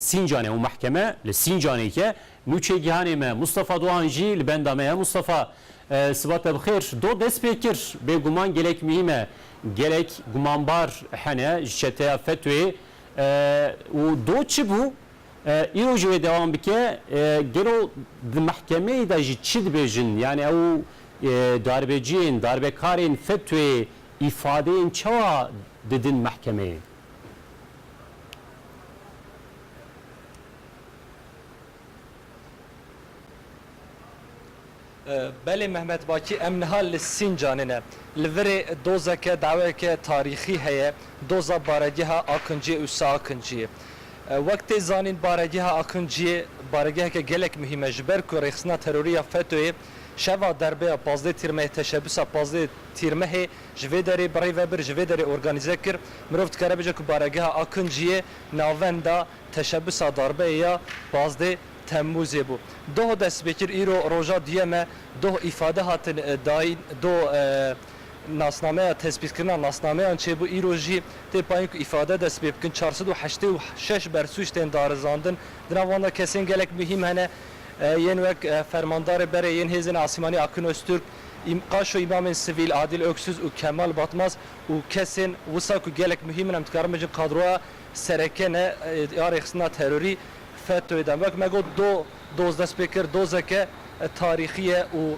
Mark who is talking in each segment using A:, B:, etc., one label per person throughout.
A: Sincanê û mehkeme li Sincanê ke nûçegihanê me Mustafa Doğan jî li benda me ye. Mustafa sibat te bixêr. Do dest pê kir bêguman gelek mîhîm e gelek gumanbar hene ji çeteya FETÖ'yê û do çi bû îro jî wê devam bike gelo di mehkemeyê de jî çi dibêjin yani ew darbeciyên darbekarên FETÖ'yê îfadeyên çawa didin mehkemeyê?
B: بله محمد باکی ام نهال سینجانه لوری دوزه که دعوه که تاریخی هست دوزه بارگی ها آکنجی و ساکنجی وقتی زانین بارگی ها آکنجی بارگی ها که گلک مهمه جبر که رخصنا تروری فتوی شوا دربه پازده تیرمه تشبس پازده تیرمه جویداری برای وبر جویداری ارگانیزه کر مروفت کرده بجه که بارگی ها آکنجی ناوندا تشبس دربه یا پازده تموزی بو دو دست بکر ایرو روزا دیمه دو ifade هاتن داین دو ناسنامه تثبیت کردن ناسنامه آنچه بو ایروجی تی پایین که ifade دست بکن 486 برسوش تن دارزاندن دنواندا کسین گلک مهم هنه ین وک فرماندار بره ین هزین آسمانی آکن öztürk قاشو امام سیویل عادل öksüz و کمال باتماز و کسین وسا کو گلک مهم هم تکارم بجن قادروا سرکن یارخصنا تروری FETÖ eden. Bak mego doz dest pekir doze ke tarihiye u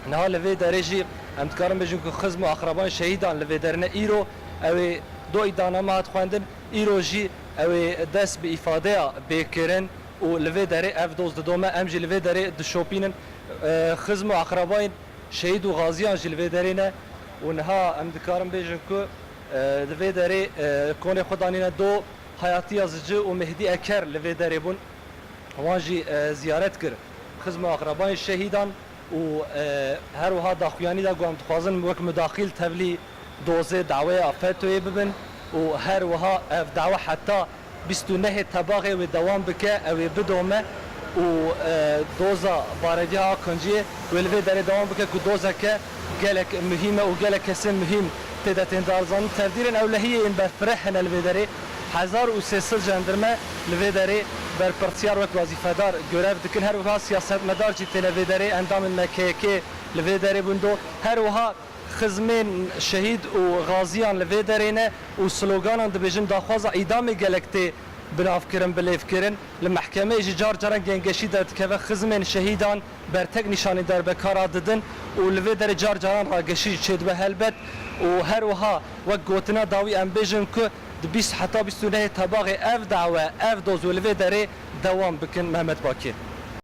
B: nehal ve dereci em dikarim bejin ku xizm û akraban şehîdan li vê derine îro ew do îdaname hat xwendin îro jî ew dest bi îfadeya bêkirin û li vê derê ev doz didome em jî li vê derê dişopînin xizm û akrabayên şehîd û gaziyan jî li vê derê ne û niha em dikarim bêjin ku li vê derê konê xwe danîne do hayatı yazıcı و مهدی اکر لوی دربون وانجی زیارت کر خدمت اقربای شهیدان و هر وها داخویانی دا گوام تخوازن وک مداخل تبلی دوزه دعوه FETÖ'ye ببن و هر وها دعوه حتی 29 تباغه و دوام بکه او بدومه و دوزه بارگی ها کنجیه و لوی در دوام بکه که دوزه که گلک مهمه و گلک کسی مهم تدتین دارزان تردیرن اولهیه این برفرحن لوی داره 1300 جندرمه لوی داره بر پرتیار وقت وظیفه‌دار görev dikin her وها siyasetmedar ciddi لوی داره اندام مکیکی لوی داره بندو هر وها خزمین شهید و غازیان لوی داره نه و سلوگانان دبیجن داخواز ایدام گلکتی بناف کرن بلیف کرن لمحکمه جار جران گنگشی داد که خزمین شهیدان بر تک نشانی در بکار دادن و لوی داره جار جران را گشی چید به هلبت و هر وها وقت گوتنا داوی ام بیجن که دبیس حتی 29 تباغ اف دعوه اف دوز و لوی داره دوام بکن محمد باکی